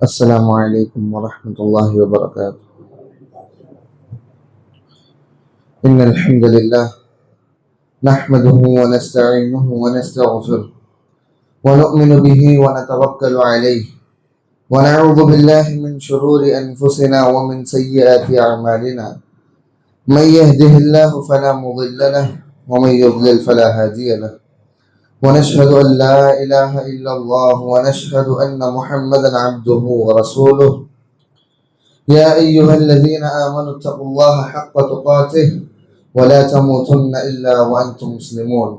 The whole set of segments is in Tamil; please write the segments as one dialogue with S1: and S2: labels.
S1: السلام عليكم ورحمة الله وبركاته. إن الحمد لله نحمده ونستعينه ونستغفره ونؤمن به ونتوكل عليه ونعوذ بالله من شرور أنفسنا ومن سيئات أعمالنا. من يهده الله فلا مضل له ومن يضلل فلا هادي له. ونشهد أن لا إله إلا الله ونشهد أن محمدا عبده ورسوله. يا أيها الذين آمنوا اتقوا الله حق تقاته ولا تموتن إلا وأنتم مسلمون.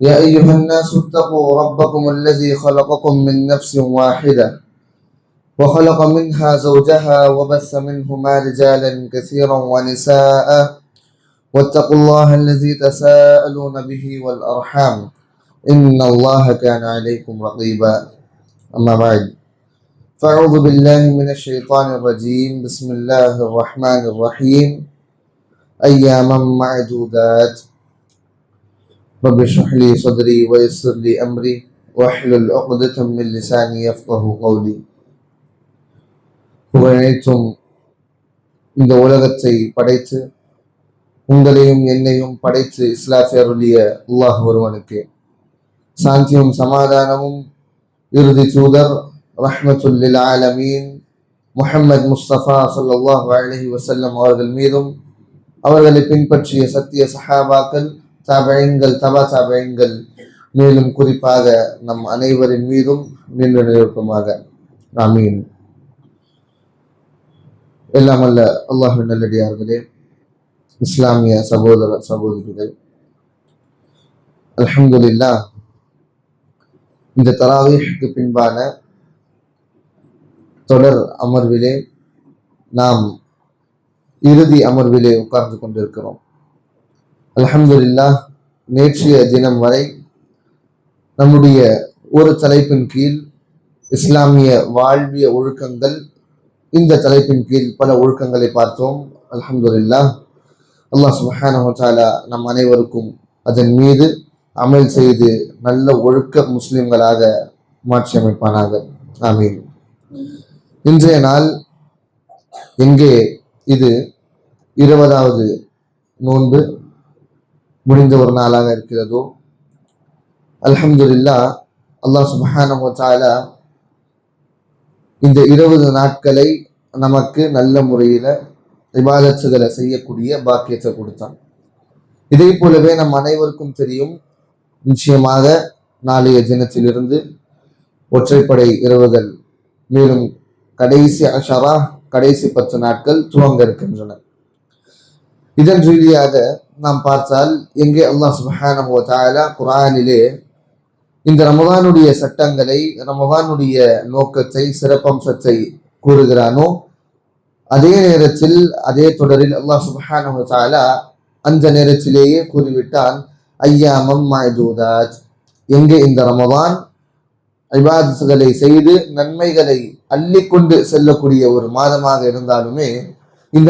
S1: يا أيها الناس اتقوا ربكم الذي خلقكم من نفس واحدة وخلق منها زوجها وبث منهما رجالا كثيرا ونساء واتقوا الله الذي تساءلون به والأرحام إن الله كان عليكم رقيبا. أما بعد فأعوذ بالله من الشيطان الرجيم. بسم الله الرحمن الرحيم. أياما معدودات. رب اشرح لي صدري ويسر لي أمري واحلل عقدة من لساني يفقه قولي. புகழனைத்தும் இந்த உலகத்தை படைத்து உங்களையும் என்னையும் படைத்து இஸ்லாத்தை அருளிய அல்லாஹ் ஒருவனுக்கு சாந்தியும் சமாதானமும் இறுதி தூதர் ரஹ்மத்துல் லில் ஆலமீன் முஹம்மது முஸ்தபா ஸல்லல்லாஹு அலைஹி வஸல்லம் அவர்கள் மீதும் அவர்களை பின்பற்றிய சத்திய சஹாபாக்கள் தாபீன்கள் தபா தாபீன்கள் மேலும் குறிப்பாக நம் அனைவரின் மீதும் நின்று நிற்குமாக. ஆமீன். எல்லாம் அல்ல அல்லாஹ்வின் நல்லடியார்களே, இஸ்லாமிய சகோதர சகோதரிகள், அல்ஹம்துலில்லாஹ், இந்த தராவீஹ்க்கு பின்பான தொடர் அமர்விலே நாம் இறுதி அமர்விலே உட்கார்ந்து கொண்டிருக்கிறோம். அல்ஹம்துலில்லாஹ், நேற்றைய தினம் வரை நம்முடைய ஒரு தலைப்பின் கீழ் இஸ்லாமிய வாழ்விய ஒழுக்கங்கள், இந்த தலைப்பின் கீழ் பல ஒழுக்கங்களை பார்த்தோம். அல்ஹம்துலில்லாஹ், அல்லாஹ் சுப்ஹானஹு வ தஆலா நம் அனைவருக்கும் அதன் மீது அமல் செய்து நல்ல ஒழுக்க முஸ்லிம்களாக மாற்றி அமைப்பானாக. ஆமீன். இன்றைய நாள் எங்கே இது 20வது நோன்பு முடிந்த ஒரு நாளாக இருக்கிறதோ, அல்ஹம்துலில்லாஹ், அல்லாஹ் சுப்ஹானஹு வ தஆலா இந்த 20 நாட்களை நமக்கு நல்ல முறையில் இபாதத்துகளை செய்யக்கூடிய பாக்கியத்தை கொடுத்தான். இதே போலவே நம் அனைவருக்கும் தெரியும், நிச்சயமாக நாளைய தினத்திலிருந்து ஒற்றைப்படை இரவுகள் மேலும் கடைசி அஷரா, கடைசி 10 நாட்கள் துவங்க இருக்கின்றன. இதன் ரீதியாக நாம் பார்த்தால் எங்கே அல்லாஹ் சுப்ஹானஹு வ தஆலா குர்ஆனிலே இந்த ரமதானுடைய சட்டங்களை, ரமதானுடைய நோக்கத்தை, சிறப்பம்சத்தை கூறுகிறானோ, அதே நேரத்தில் அதே தொடரில் அல்லாஹ் சுப்ஹானஹு வ தஆலா அந்த நேரத்திலேயே கூறிவிட்டான், ஐயாமம் மஅதூதாத். எங்கே இந்த ரமதான் இபாதத்துகளை செய்து நன்மைகளை அள்ளிக்கொண்டு செல்லக்கூடிய ஒரு மாதமாக இருந்தாலுமே, இந்த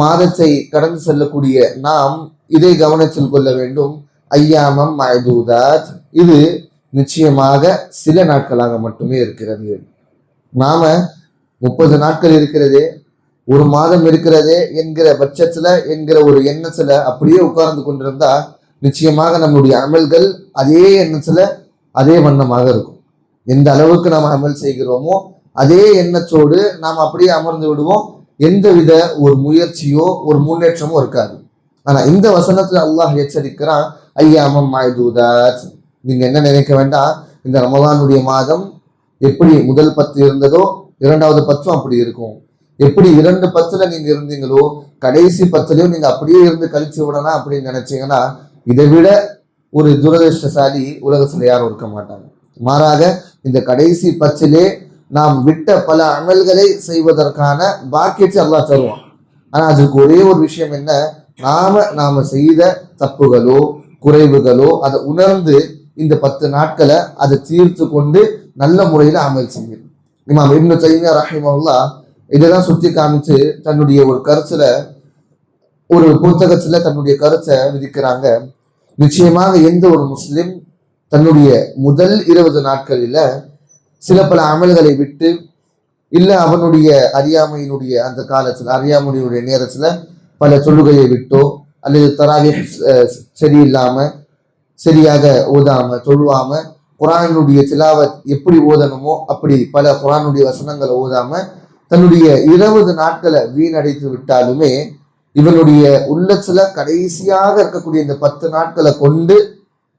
S1: மாதத்தை கடந்து செல்லக்கூடிய நாம் இதை கவனத்தில் கொள்ள வேண்டும். ஐயாமம் மஅதூதாத், இது நிச்சயமாக சில நாட்களாக மட்டுமே இருக்கிறது. நாம 30 நாட்கள் இருக்கிறதே, ஒரு மாதம் இருக்கிறதே என்கிற பட்சத்துல, என்கிற ஒரு எண்ணத்துல அப்படியே உட்கார்ந்து கொண்டிருந்தா நிச்சயமாக நம்முடைய அமல்கள் அதே எண்ணத்துல அதே வண்ணமாக இருக்கும். எந்த அளவுக்கு நாம் அமல் செய்கிறோமோ அதே எண்ணத்தோடு நாம் அப்படியே அமர்ந்து விடுவோம். எந்தவித ஒரு முயற்சியோ ஒரு முன்னேற்றமோ இருக்காது. ஆனா இந்த வசனத்துல அல்லாஹ் எச்சரிக்கிறான், ஐயாமம் மஅதூதாத். நீங்க என்ன நினைக்க வேண்டாம், இந்த ரமலானுடைய மாதம் எப்படி முதல் 10 இருந்ததோ 2வது 10 அப்படி இருக்கும். எப்படி 2 10ல நீங்க இருந்தீங்களோ கடைசி 10லயும் நீங்க அப்படியே இருந்து கழிச்சு விடலாம் அப்படின்னு நினைச்சீங்கன்னா, இதை விட ஒரு துரதிருஷ்டசாலி உலகத்துல யாரும் இருக்க மாட்டாங்க. மாறாக இந்த கடைசி 10லே நாம் விட்ட பல அமல்களை செய்வதற்கான பாக்கியத்தை அல்லாஹ் தருவான். ஆனா அதுக்கு ஒரே ஒரு விஷயம் என்ன, நாம செய்த தப்புகளோ குறைவுகளோ அதை உணர்ந்து இந்த 10 நாட்களை அதை தீர்த்து கொண்டு நல்ல முறையில அமல் செய்யணும். இமாம் இப்னு தைமியா ரஹிமஹுல்லாஹ் இதைதான் சுத்தி காமிச்சு தன்னுடைய ஒரு கருத்துல, ஒரு புத்தகத்துல தன்னுடைய கருத்தை விதிக்கிறாங்க. நிச்சயமாக எந்த ஒரு முஸ்லிம் தன்னுடைய முதல் 20 நாட்களில சில பல அமல்களை விட்டு, இல்ல அவனுடைய அறியாமையினுடைய அந்த காலத்துல அறியாமையினுடைய நேரத்துல பல தொழுகையை விட்டோ, அல்லது தராவிஹ் சரியில்லாம சரியாக ஓதாம தொழுவாம, குரானுடைய திலாவத் எப்படி ஓதணுமோ அப்படி பல குரானுடைய வசனங்களை ஓதாம தன்னுடைய 20 நாட்களை வீணடைத்து விட்டாலுமே, இவனுடைய உள்ளத்துல கடைசியாக இருக்கக்கூடிய இந்த 10 நாட்களை கொண்டு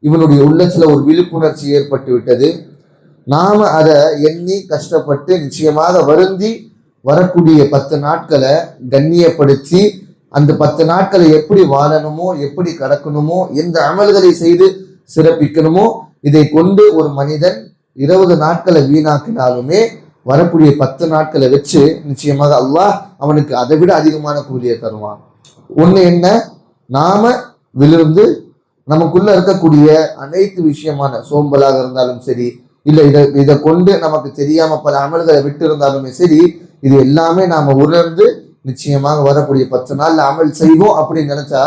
S1: இவனுடைய உள்ளத்துல ஒரு விழிப்புணர்ச்சி ஏற்பட்டு விட்டது. நாம அதை எண்ணி கஷ்டப்பட்டு நிச்சயமாக வருந்தி வரக்கூடிய 10 நாட்களை கண்ணியப்படுத்தி அந்த 10 நாட்களை எப்படி வாழணுமோ, எப்படி கடக்கணுமோ, எந்த அமல்களை செய்து சிறப்பிக்கணுமோ, இதை கொண்டு ஒரு மனிதன் 20 நாட்களை வீணாக்கினாலுமே வரக்கூடிய 10 நாட்களை வச்சு நிச்சயமாக அல்லாஹ் அவனுக்கு அதை விட அதிகமான கூலியை தருவான். ஒண்ணு என்ன, நாம விழுந்து நமக்குள்ள இருக்கக்கூடிய அனைத்து விஷயமான சோம்பலாக இருந்தாலும் சரி, இல்ல இதை கொண்டு நமக்கு தெரியாம பல அமல்களை விட்டு இருந்தாலுமே சரி, இது எல்லாமே நாம உணர்ந்து நிச்சயமாக வரக்கூடிய 10 நாள்ல அமல் செய்வோம் அப்படின்னு நினைச்சா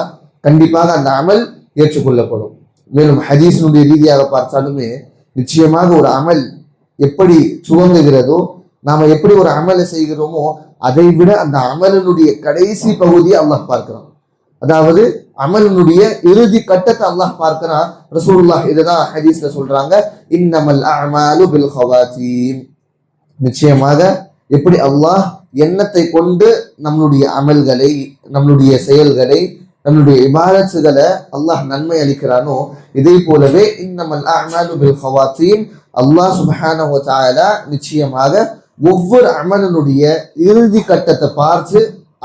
S1: கண்டிப்பாக அந்த அமல் ஏற்றுக்கொள்ளப்படும். மேலும் ஹதீஸினுடைய ரீதியாக பார்த்தாலுமே நிச்சயமாக ஒரு அமல் எப்படி துவங்குகிறதோ, நாம எப்படி ஒரு அமலை செய்கிறோமோ அதை விட அந்த அமலினுடைய கடைசி பகுதியை அல்லாஹ் பார்க்கிறான். அதாவது அமலினுடைய இறுதி கட்டத்தை அல்லாஹ் பார்க்கிறான். ரசூலுல்லாஹ் இதுதான் ஹதீஸ்ல சொல்றாங்க, இன்னமல் அஅமாலு பில் ஹவாத்தீம். நிச்சயமாக எப்படி அல்லாஹ் எண்ணத்தை கொண்டு நம்மளுடைய அமல்களை, நம்மளுடைய செயல்களை, நம்மளுடைய இபாதத்துகளை அல்லாஹ் நன்மை அளிக்கிறானோ, இதே போலவே இன்னமல் அஅமாலு பில் ஹவாத்தீம், அல்லாஹ் சுப்ஹானஹு வ தஆலா நிச்சயமாக ஒவ்வொரு அமலினுடைய இறுதி கட்டத்தை பார்த்து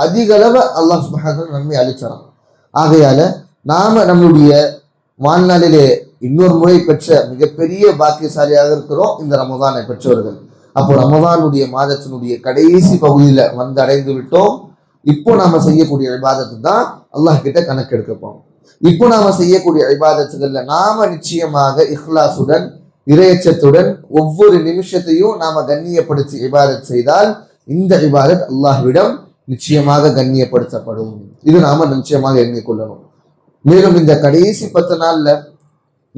S1: அதிக அளவு அல்லாஹ் சுப்ஹானஹு நன்மை அளிச்சான். ஆகையால நாம நம்மளுடைய வாழ்நாளிலே இன்னொரு முறை பெற்ற மிகப்பெரிய பாக்கியசாலியாக இருக்கிறோம் இந்த ரமதானை பெற்றவர்கள். அப்போ ரமதானுடைய மாதத்தினுடைய கடைசி பகுதியில வந்து அடைந்து விட்டோம். இப்போ நாம செய்யக்கூடிய இபாதத்து தான் அல்லாஹ் கிட்ட கணக்கெடுக்கப்போம். இப்போ நாம செய்யக்கூடிய இபாதத்துகள்ல நாம நிச்சயமாக இஹ்லாசுடன் இறையச்சத்துடன் ஒவ்வொரு நிமிஷத்தையும் நாம கண்ணியப்படுத்தி இபாதத் செய்தால் இந்த இபாதத் அல்லாஹ்விடம் நிச்சயமாக கண்ணியப்படுத்தப்படும். இது நாம நிச்சயமாக எண்ணிக்கொள்ளணும். மேலும் இந்த கடைசி 10 நாள்ல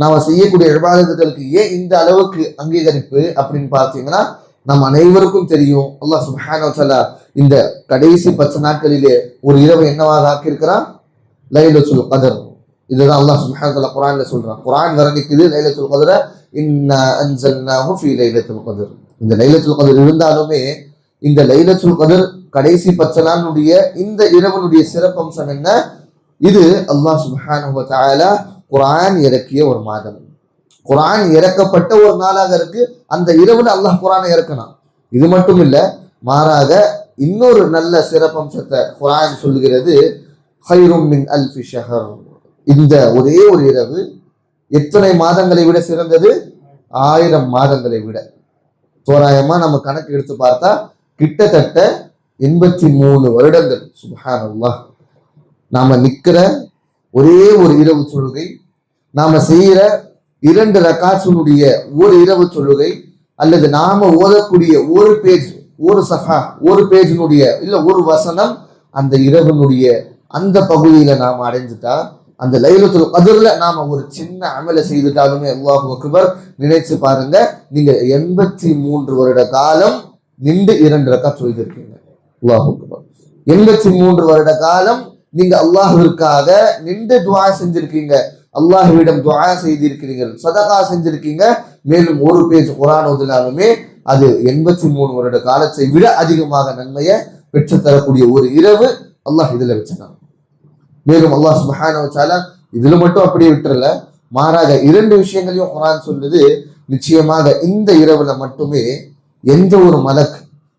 S1: நாம செய்யக்கூடிய இபாதத்துகளுக்கு ஏன் இந்த அளவுக்கு அங்கீகரிப்பு அப்படின்னு பார்த்தீங்கன்னா, நம் அனைவருக்கும் தெரியும் அல்லாஹ் சுப்ஹானஹு வ தஆலா இந்த கடைசி 10 நாட்களிலே ஒரு இரவு என்னவாக ஆக்கியிருக்கிறான், லைலத்துல் கத்ர். இதுதான் அல்லாஹ் சுப்ஹானஹு வ தஆலா குர்ஆன்ல சொல்றான். குர்ஆன் வர்ணிக்குது லைலத்துல் கத்ர, இன்னா அன்ஸல்னாஹு ஃபீ லைலத்துல் கத்ர். இந்த லைலத்துல் கத்ர் இருந்தாலுமே இந்த லைலத்துல் கத்ர் கடைசி 10 நாளுடைய இந்த இரவனுடைய சிறப்பம்சம் என்ன, இது அல்லாஹ் சுப்ஹானஹு வ தஆலா குர்ஆன் இறக்கிய ஒரு மாதம், குர்ஆன் இறக்கப்பட்ட ஒரு நாளாக இருக்கு. அந்த இரவுல அல்லாஹ் குர்ஆனை இறக்கணும். இது மட்டும் இல்ல, மாறாக இன்னொரு நல்ல சிறப்பம்சத்தை குர்ஆன் சொல்லுகிறது, ஹைரும் மின் அல்ஃபி ஷஹர். இந்த ஒரே ஒரு இரவு எத்தனை மாதங்களை விட சிறந்தது, 1000 மாதங்களை விட. தோராயமா நம்ம கணக்கு எடுத்து பார்த்தா கிட்டத்தட்ட 83 வருடங்கள். சுப்ஹானல்லாஹ். நாம நிக்கிற ஒரே ஒரு இரவு தொழுகை, நாம செய்யற 2 ரக்காத்துடைய ஒரு இரவு தொழுகை, அல்லது நாம ஓதக்கூடிய ஒரு பேஜ், ஒரு சஃபா, ஒரு பேஜினுடைய இல்ல ஒரு வசனம், அந்த இரவனுடைய அந்த பகுதியில நாம அடைஞ்சிட்டா, அந்த லைலத்துல் கத்ர்ல நாம ஒரு சின்ன அமலை செய்துட்டாலுமே அல்லாஹு அக்பர், நினைச்சு பாருங்க, நீங்க 83 வருட காலம் நின்று 2 ரக்காத் தொழுதிருக்கீங்க. அல்லாஹு அக்பர். 83 வருட காலம் நீங்க அல்லாஹ்விற்காக நின்று துஆ செஞ்சிருக்கீங்க, அல்லாஹ்விடம் துஆ செய்திருக்கிறீர்கள், சதகா செஞ்சிருக்கீங்க. மேலும் ஒரு பேஜ் குர்ஆன் ஓதினாலுமே அது 83 வருட காலத்தை விட அதிகமாக நன்மையை பெற்று தரக்கூடிய ஒரு இரவு அல்லாஹ் இதுல வச்சான். மேலும் அல்லாஹ் சுப்ஹானஹு வ தஆலா இதுல மட்டும் அப்படியே விட்டுறல, மாறாக 2 விஷயங்களையும் குர்ஆன் சொல்லுது. நிச்சயமாக இந்த இரவுல மட்டுமே எந்த ஒரு மலக்,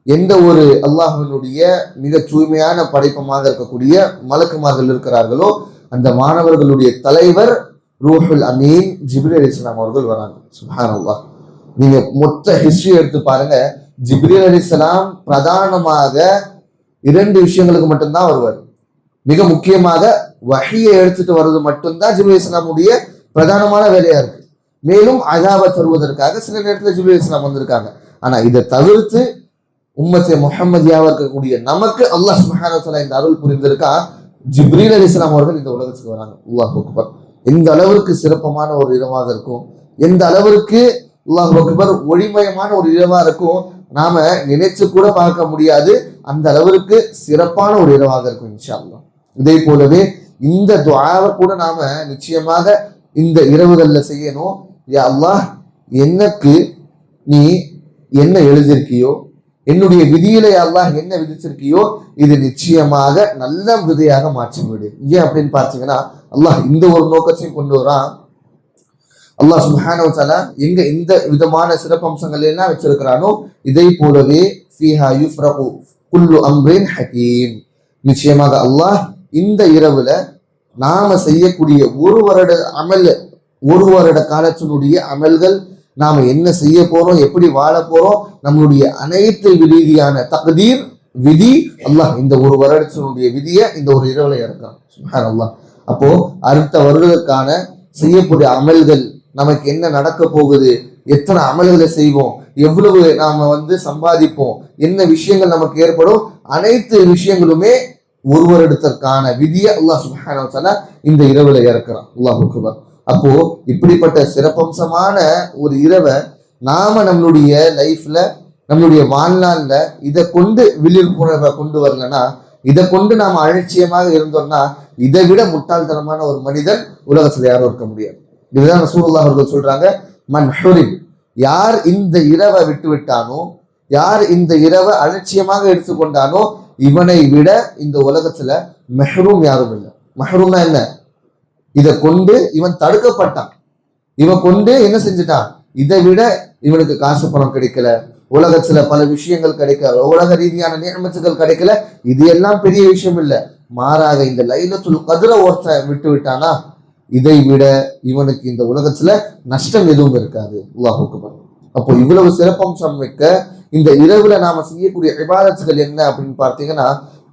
S1: எந்த ஒரு அல்லாஹ்வினுடைய மிக தூய்மையான படைப்பமாக இருக்கக்கூடிய மலக்குமார்கள் இருக்கிறார்களோ, அந்த மாணவர்களுடைய தலைவர் ரூஹுல் அமீன் ஜிப்ரீல் அலைஹிஸ்ஸலாம் அவர்கள் வராங்க. சுப்ஹானல்லாஹ். நீங்க மொத்த ஹிஸ்டரி எடுத்து பாருங்க, ஜிப்ரீல் அலைஹிஸ்ஸலாம் பிரதானமாக 2 விஷயங்களுக்கு மட்டும்தான் வருவார். மிக முக்கியமாக வஹியை எடுத்துட்டு வர்றது மட்டும்தான் ஜிப்ரீல் அலைஹிஸ்ஸலாமுடைய பிரதானமான வேலையா இருக்கு. மேலும் அஸாபை தருவதற்காக சில நேரத்தில் ஜிப்ரீல் அலைஹிஸ்ஸலாம் வந்திருக்காங்க. ஆனா இதை தவிர்த்து உம்மத்தே முஹம்மதியாவா இருக்கக்கூடிய நமக்கு அல்லாஹ் சுப்ஹானஹு வ தஆலா இந்த அருள் புரிந்திருக்கா. ஜிப்ரீல் அலைஹிஸ்ஸலாம் அவர்கள் இந்த உலகத்துக்கு வராங்க. அல்லாஹ் அக்பர். இந்த அளவிற்கு சிறப்பமான ஒரு இடமாக இருக்கும். எந்த அளவிற்கு அல்லாஹ் அக்பர் ஒளிமயமான ஒரு இரவா இருக்கும், நாம நினைச்சு கூட பார்க்க முடியாது. அந்த அளவிற்கு சிறப்பான ஒரு இரவாக இருக்கும் இன்ஷா அல்லாஹ். இதே போலவே இந்த துஆவை கூட நாம நிச்சயமாக இந்த இரவுகள்ல செய்யணும். யா அல்லாஹ், எனக்கு நீ என்ன எழுதியிருக்கியோ, என்னுடைய விதியில அல்லாஹ் என்ன விதிச்சிருக்கியோ, இது நிச்சயமாக நல்ல விதையாக மாற்றிவிடு. ஏன் அப்படின்னு பார்த்தீங்கன்னா, அல்லாஹ் இந்த ஒரு நோக்கத்தையும் கொண்டு வரான். அல்லாஹ் சுப்ஹானஹு வ தஆலா எங்க இந்த விதமான சிறப்பம்சங்கள் எல்லாம் வச்சிருக்கிறானோ, இதை போலவே ஃபீஹா யுஃப்ரகு குல்லு அம்ரின் ஹகீம், நிச்சயமாக அல்லாஹ் இந்த இரவுல நாம செய்யக்கூடிய ஒரு வருட காலத்தினுடைய அமல்கள், நாம என்ன செய்ய போறோம், எப்படி வாழ போறோம், நம்மளுடைய அனைத்து ரீதியான தக்தீர் விதி அல்லாஹ் இந்த ஒரு வருடத்தினுடைய விதியை இந்த ஒரு இரவுல இறக்கான். சுப்ஹானல்லாஹ். அப்போ அடுத்த வருடத்துக்கான செய்யக்கூடிய அமல்கள், நமக்கு என்ன நடக்க போகுது, எத்தனை அமல்களை செய்வோம், எவ்வளவு நாம சம்பாதிப்போம், என்ன விஷயங்கள் நமக்கு ஏற்படும், அனைத்து விஷயங்களுமே ஒரு வருடத்திற்கான விதியை அல்லாஹ் சுப்ஹானஹு வ தஆலா இந்த இரவுல இறக்குறான். அல்லாஹ் அக்பர். அப்போ இப்படிப்பட்ட சிறப்பம்சமான ஒரு இரவை நாம நம்மளுடைய லைஃப்ல, நம்மளுடைய வாழ்நாள்ல இதை கொண்டு விழிப்புணர்வை கொண்டு வரலன்னா, இதை கொண்டு நாம அலட்சியமாக இருந்தோம்னா, இதை விட முட்டாள்தனமான ஒரு மனிதன் உலகத்துல யாரும் இருக்க முடியாது. இதுதான் ரசூலுல்லாஹ் அவர்கள் சொல்றாங்க, மன் ஹுரிம், யார் இந்த இரவை விட்டு விட்டானோ, யார் இந்த இரவை அலட்சியமாக எடுத்துக்கொண்டானோ, இவனை விட இந்த உலகத்துல மெஹ்ரூம் யாரும் இல்லை. மஹ்ரூம்னா என்ன? இதை கொண்டு இவன் தடுக்கப்பட்டான், இவன் கொண்டு என்ன செஞ்சுட்டான், இதை விட இவனுக்கு காசு பணம் கிடைக்கல, உலகத்துல பல விஷயங்கள் கிடைக்கல, உலக ரீதியான நியமத்துகள் கிடைக்கல, இது எல்லாம் பெரிய விஷயம் இல்லை. மாறாக இந்த லைலத்துல் கத்ர ஒருத்தன் விட்டு விட்டானா, இதை விட இவனுக்கு இந்த உலகத்துல நஷ்டம் எதுவும் இருக்காது. அல்லாஹ் அக்பர். அப்போ இவ்வளவு சிறப்பம்சம் மிக்க இந்த இரவுல நாம செய்யக்கூடிய இபாதத்துகள் என்ன அப்படின்னு பார்த்தீங்கன்னா,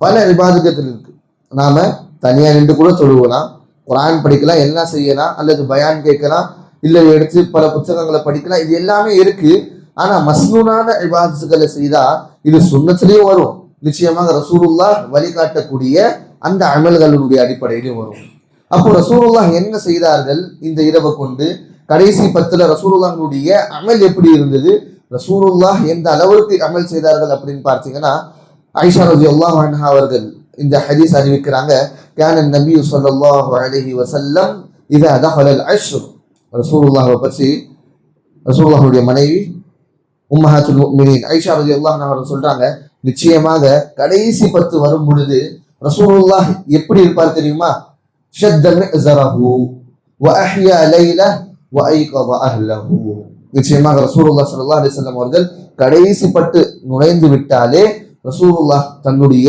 S1: பல இபாதத்துகள் இருக்கு. நாம தனியா நின்று கூட தொழுவலாம், குர்ஆன் படிக்கலாம், எல்லாம் செய்யலாம், அல்லது பயான் கேட்கலாம், இல்லை எடுத்து பல புத்தகங்களை படிக்கலாம், இது எல்லாமே இருக்கு. ஆனா மஸ்னூனான இபாதத்துகளை செய்தா இது சுன்னத்திலேயும் வரும், நிச்சயமாக ரசூலுல்லாஹ் வழிகாட்டக்கூடிய அந்த அமல்களுடைய அடிப்படையிலும் வரும். அப்போ ரசூலுல்லாஹ் என்ன செய்தார்கள் இந்த இரவை கொண்டு, கடைசி 10 ரசூலுல்லாஹ்வுடைய அமல் எப்படி இருந்தது, ரசூலுல்லாஹ் எந்த அளவுக்கு அமல் செய்தார்கள் அப்படின்னு பார்த்தீங்கன்னா, ஆயிஷா ரலியல்லாஹு அன்ஹா அவர்கள் இந்த ஹதீஸ் அறிவிக்கிறாங்க, கான நபி ஸல்லல்லாஹு அலைஹி வஸல்லம் இதா தஹலல் அஷ்ர், ரசூலுல்லாஹ்வை பற்றி ரசூலுல்லாஹ்வுடைய மனைவி உம்மஹாத்துல் முஃமினீன் ஆயிஷா ரலியல்லாஹு அன்ஹா அவர்கள் சொல்றாங்க, நிச்சயமாக கடைசி 10 வரும் பொழுது ரசூலுல்லாஹ் எப்படி இருப்பார் தெரியுமா, ஷத்த மிஸரஹு வ அஹ்யா லைலஹு வ ஐகத அஹ்லஹு, நிச்சயமாக ரசூலுல்லாஹ் ஸல்லல்லாஹு அலைஹி வஸல்லம் அவர்கள் கடைசி 10 நுழைந்து விட்டாலே ரசூலுல்லாஹ் தன்னுடைய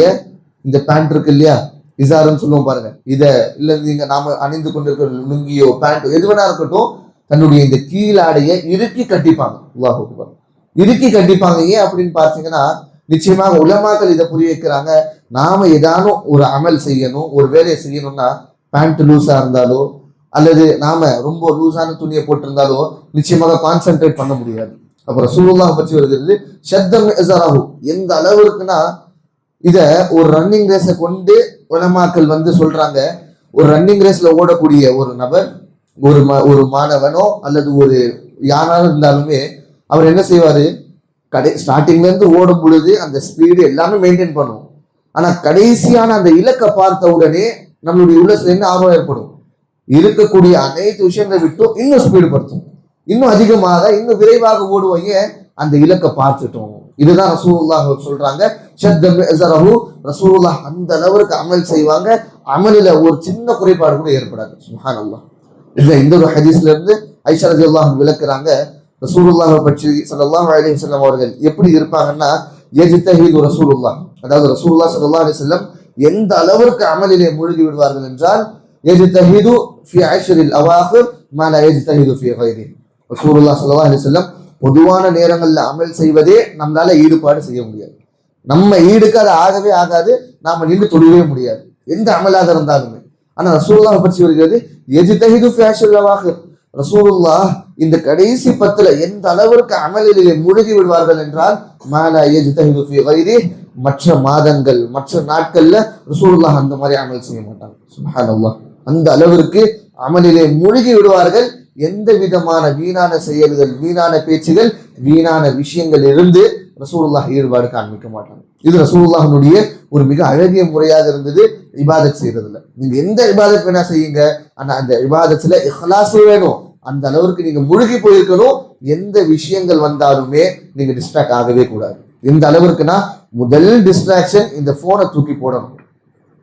S1: இந்த பேண்ட் இருக்கு இல்லையா, இசாருன்னு சொல்லுவோம் பாருங்க, இதை இல்ல நீங்க நாம அணிந்து கொண்டிருக்கிற லுங்கியோ பேண்ட் எது வேணா இருக்கட்டும், தன்னுடைய இந்த கீழாடையை இறுக்கி கட்டிப்பாங்க. அல்லாஹ் அக்பர். இறுக்கி கட்டிப்பாங்க. ஏன் அப்படின்னு பார்த்தீங்கன்னா, நிச்சயமாக உலமாக்கள் இதை புரிய வைக்கிறாங்க, நாம ஏதானும் ஒரு அமல் செய்யணும், ஒரு வேலையை செய்யணும்னா, பேண்ட் லூஸா இருந்தாலோ அல்லது நாம ரொம்ப லூஸான துணியை போட்டிருந்தாலோ நிச்சயமாக கான்சென்ட்ரேட் பண்ண முடியாது. அப்ப ரசூலுல்லாஹ் பற்றி வருகிறது, ஷத்தம் இஸரஹு, எந்த அளவு இருக்குன்னா, இத ஒரு ரன்னிங் ரேஸை கொண்டு உலமாக்கள் சொல்றாங்க, ஒரு ரன்னிங் ரேஸ்ல ஓடக்கூடிய ஒரு நபர், ஒரு மாணவனோ அல்லது ஒரு யாராலும் இருந்தாலுமே அவர் என்ன செய்வாரு, ஸ்டார்டிங்ல இருந்து ஓடும் பொழுது அந்த ஸ்பீடு எல்லாமே மெயின்டைன் பண்ணுவோம். ஆனா கடைசியான அந்த இலக்கை பார்த்த உடனே நம்மளுடைய உள்ளத்துல என்ன ஆர்வம் ஏற்படும், இருக்கக்கூடிய அனைத்து விஷயங்களை விட்டும் இன்னும் ஸ்பீடு படுத்தும், இன்னும் அதிகமாக இன்னும் விரைவாக ஓடுவாங்க, அந்த இலக்கை பார்த்துட்டோம். இதுதான் ரசூலுல்லாஹ் சொல்றாங்க, ஷத்தம் இஸரஹு, ரசூலுல்லாஹ் அந்த அளவுக்கு அமல் செய்வாங்க, அமலில ஒரு சின்ன குறைபாடு கூட ஏற்படாது. சுப்ஹானல்லாஹ். இந்த ஒரு ஹதீஸ்ல இருந்து ஆயிஷா ரலியல்லாஹு அன்ஹா விளக்குறாங்க, ரசூலுல்லாஹ் பற்றி ஸல்லல்லாஹு அலைஹி வஸல்லம் அவர்கள் எப்படி இருப்பாங்கன்னா, யஜ்தஹிது ரசூலுல்லாஹ், அதாவது ரசூலுல்லாஹ் ஸல்லல்லாஹு அலைஹி வஸல்லம் எந்த அளவிற்கு அமலிலே மூழ்கி விடுவார்கள் என்றால், யஜ்தஹிது ஃபி அஷ்ரில் அவாஹிர் மா லா யஜ்தஹிது ஃபி கைரிஹி, ரசூலுல்லாஹ் ஸல்லல்லாஹு அலைஹி வஸல்லம் பொதுவான நேரங்கள்ல அமல் செய்வதே நம்மளால ஈடுபாடு செய்ய முடியாது, நம்ம ஈடுக்கு அது ஆகவே ஆகாது, நாம நின்று தொழவே முடியாது எந்த அமலாக இருந்தாலுமே. ஆனா ரசூலுல்லாஹ் பற்றி வருகிறது, யஜ்தஹிது ஃபி அஷ்ரில் அவாஹிர், ரசூலுல்லாஹ் இந்த கடைசி 10 எந்த அளவிற்கு அமலிலே மூழ்கி விடுவார்கள் என்றால், மா லா யஜ்தஹிது ஃபி கைரிஹி, மற்ற மாதங்கள் மற்ற நாட்கள்ல ரசூலுல்லாஹ் அந்த மாதிரி அமல் செய்ய மாட்டாங்க. சுப்ஹானல்லாஹ். அந்த அளவிற்கு அமலிலே மூழ்கி விடுவார்கள். எந்த விதமான வீணான செயல்கள், வீணான பேச்சுகள், வீணான விஷயங்கள் இருந்து ரசூலுல்லாஹ் ஈடுபாடு காண்பிக்க மாட்டாங்க. இது ரசூலுல்லாஹ்வுடைய ஒரு மிக அழகிய முறையாக இருந்தது இபாதத் செய்யறதுல. நீங்க எந்த இபாதத் வேணா செய்யுங்க, ஆனா அந்த இபாதத்துல இஹ்லாஸ் வேணும். அந்த அளவுக்கு நீங்க முழுகி போயிருக்கணும். எந்த விஷயங்கள் வந்தாலுமே நீங்க டிஸ்ட்ராக்ட் ஆகவே கூடாது. எந்த அளவுக்குன்னா, முதல் டிஸ்ட்ராக்ஷன் இந்த போனை தூக்கி போடணும்.